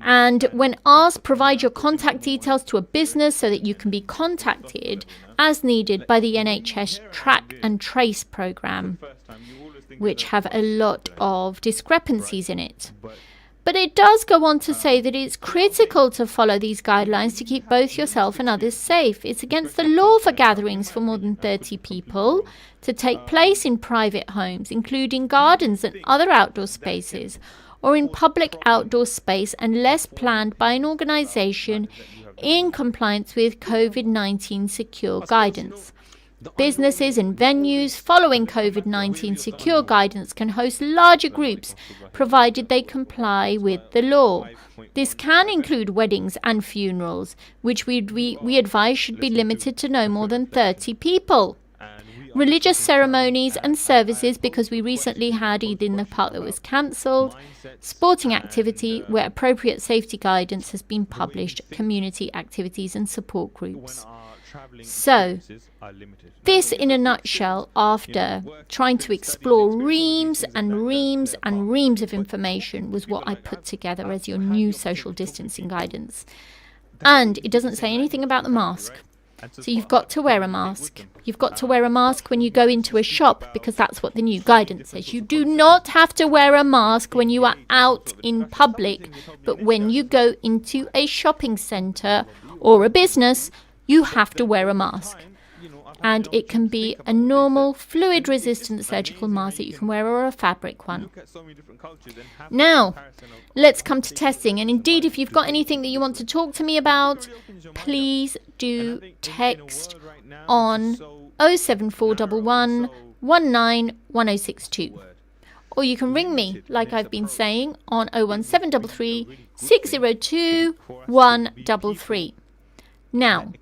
And when asked, provide your contact details to a business so that you can be contacted as needed by the NHS Track and Trace programme, which have a lot of discrepancies in it. But it does go on to say that it's critical to follow these guidelines to keep both yourself and others safe. It's against the law for gatherings for more than 30 people to take place in private homes, including gardens and other outdoor spaces, or in public outdoor space unless planned by an organisation in compliance with COVID-19 secure guidance. Businesses and venues following COVID-19 secure guidance can host larger groups provided they comply with the law. This can include weddings and funerals, which we advise should be limited to no more than 30 people. Religious ceremonies and services, because we recently had Eid in the Park that was cancelled. Sporting activity where appropriate safety guidance has been published. Community activities and support groups. So, this in a nutshell, after trying to explore reams and reams and reams of information, was what I put together as your new social distancing guidance. And it doesn't say anything about the mask. So you've got to wear a mask. You've got to wear a mask when you go into a shop, because that's what the new guidance says. You do not have to wear a mask when you are out in public, but when you go into a shopping centre or a business, you have to wear a mask. And it can be a normal fluid-resistant surgical mask that you can wear, or a fabric one. Now, let's come to testing. And indeed, if you've got anything that you want to talk to me about, please do text on 07411 191062. Or you can ring me, like I've been saying, on 01733 602 133. Now,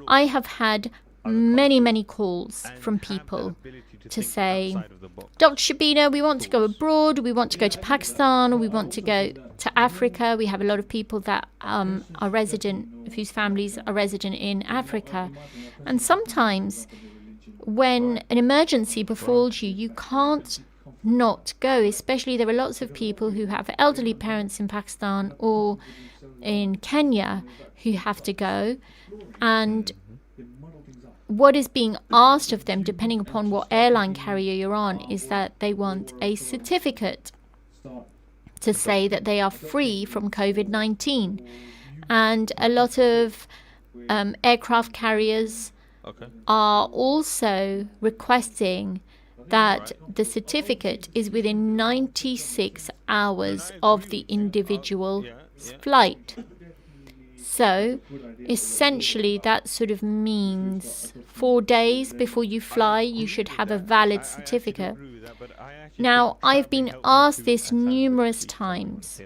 I have had many calls from people to say, Dr. Shabina, we want to go abroad, we want to go to Pakistan, or we want to go to Africa. We have a lot of people that are resident, whose families are resident in Africa. And sometimes when an emergency befalls you, you can't not go, especially there are lots of people who have elderly parents in Pakistan or in Kenya who have to go. And what is being asked of them, depending upon what airline carrier you're on, is that they want a certificate to say that they are free from COVID-19. And a lot of aircraft carriers are also requesting that the certificate is within 96 hours of the individual flight. So, essentially, that sort of means 4 days before you fly, you should have a valid certificate. Now, I've been asked this numerous times,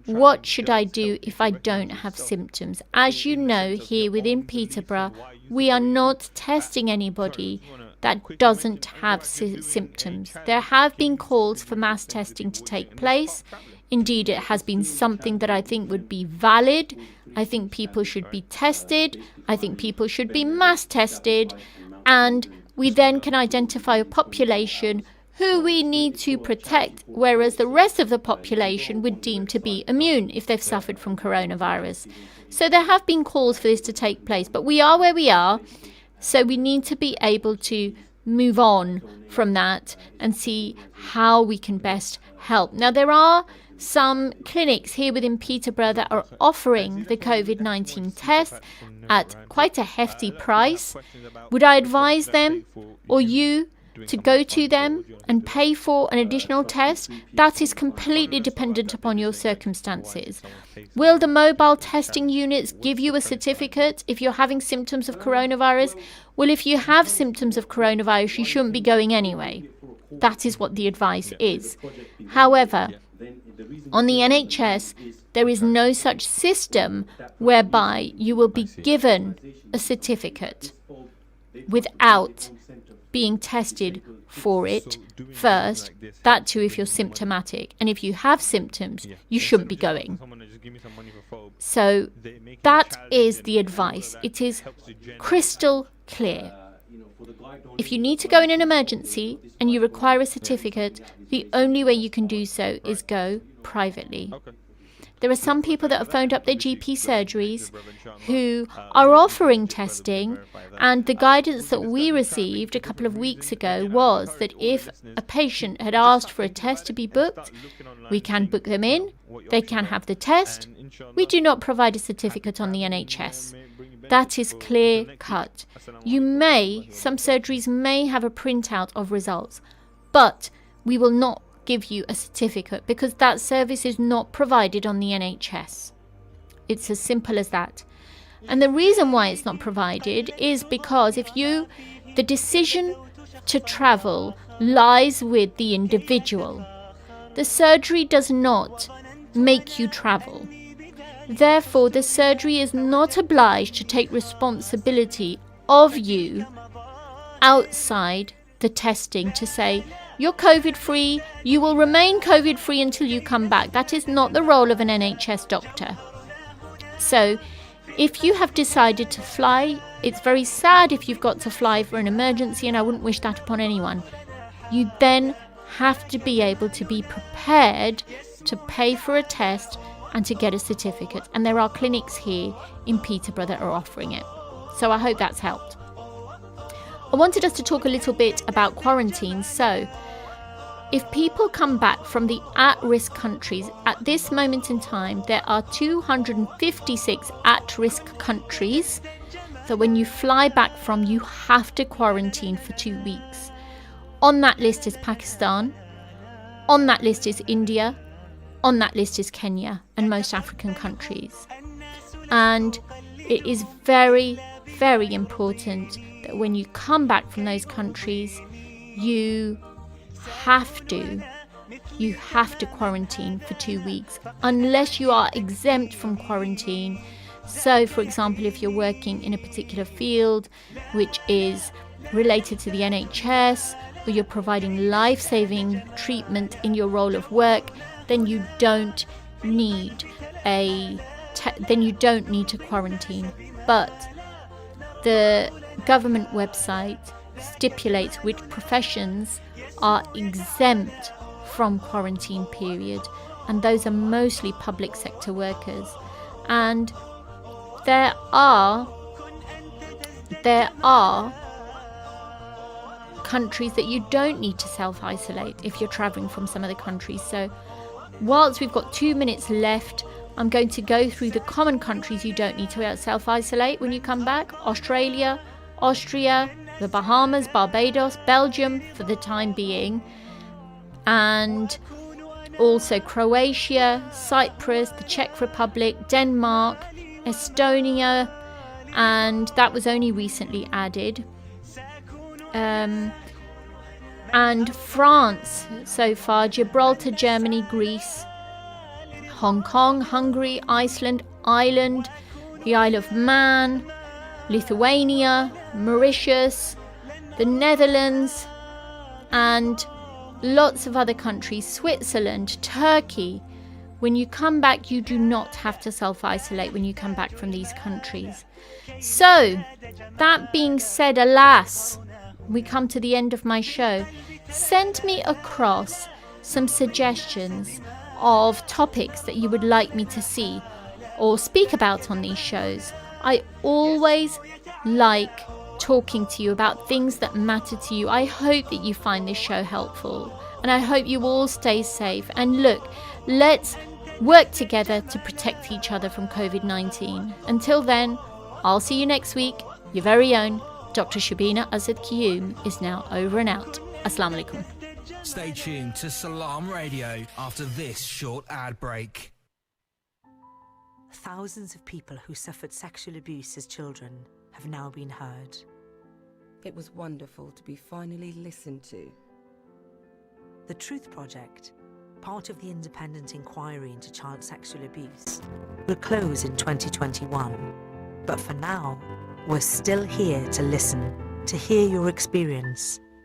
what should I do if I don't have symptoms? As you know, here within Peterborough, we are not testing anybody that doesn't have symptoms. There have been calls for mass testing to take place. Indeed, it has been something that I think would be valid. I think people should be tested. I think people should be mass tested. And we then can identify a population who we need to protect, whereas the rest of the population would deem to be immune if they've suffered from coronavirus. So there have been calls for this to take place, but we are where we are. So we need to be able to move on from that and see how we can best help. Now, there are some clinics here within Peterborough that are offering the COVID-19 test at quite a hefty price. Would I advise them or you to go to them and pay for an additional test? That is completely dependent upon your circumstances. Will the mobile testing units give you a certificate if you're having symptoms of coronavirus? Well, if you have symptoms of coronavirus, you shouldn't be going anyway. That is what the advice is. However, on the NHS, there is no such system whereby you will be given a certificate without being tested for it first, that too if you're symptomatic. And if you have symptoms, you shouldn't be going. So that is the advice. It is crystal clear. If you need to go in an emergency and you require a certificate, the only way you can do so is go privately. There are some people that have phoned up their GP surgeries who are offering testing, and the guidance that we received a couple of weeks ago was that if a patient had asked for a test to be booked, we can book them in, they can have the test. We do not provide a certificate on the NHS. That is clear cut. Some surgeries may have a printout of results, but we will not give you a certificate because that service is not provided on the NHS. It's as simple as that. And the reason why it's not provided is because the decision to travel lies with the individual. The surgery does not make you travel. Therefore, the surgery is not obliged to take responsibility of you outside the testing to say, you're COVID-free, you will remain COVID-free until you come back. That is not the role of an NHS doctor. So, if you have decided to fly, it's very sad if you've got to fly for an emergency, and I wouldn't wish that upon anyone. You then have to be able to be prepared to pay for a test and to get a certificate. And there are clinics here in Peterborough that are offering it. So I hope that's helped. I wanted us to talk a little bit about quarantine. So, if people come back from the at-risk countries, at this moment in time, there are 256 at-risk countries. So when you fly back from, you have to quarantine for 2 weeks. On that list is Pakistan. On that list is India. On that list is Kenya and most African countries. And it is very, very important that when you come back from those countries, you have to quarantine for 2 weeks unless you are exempt from quarantine. So, for example, if you're working in a particular field which is related to the NHS, or you're providing life-saving treatment in your role of work, then you don't need to quarantine. But the government website stipulates which professions are exempt from quarantine period, and those are mostly public sector workers. And there are countries that you don't need to self-isolate if you're traveling from some of the countries. So whilst we've got 2 minutes left, I'm going to go through the common countries you don't need to self-isolate when you come back. Australia, Austria, the Bahamas, Barbados, Belgium for the time being, and also Croatia, Cyprus, the Czech Republic, Denmark, Estonia, and that was only recently added, and France so far, Gibraltar, Germany, Greece, Hong Kong, Hungary, Iceland, Ireland, the Isle of Man, Lithuania, Mauritius, the Netherlands, and lots of other countries, Switzerland, Turkey. When you come back, you do not have to self-isolate when you come back from these countries. So, that being said, alas, we come to the end of my show. Send me across some suggestions of topics that you would like me to see or speak about on these shows. I always like talking to you about things that matter to you. I hope that you find this show helpful, and I hope you all stay safe. And look, let's work together to protect each other from COVID-19. Until then, I'll see you next week. Your very own Dr. Shabina Azad Qayyum is now over and out. Assalamu alaikum. Stay tuned to Salam Radio after this short ad break. Thousands of people who suffered sexual abuse as children have now been heard. It was wonderful to be finally listened to. The Truth Project, part of the independent inquiry into child sexual abuse, will close in 2021. But for now, we're still here to listen, to hear your experience,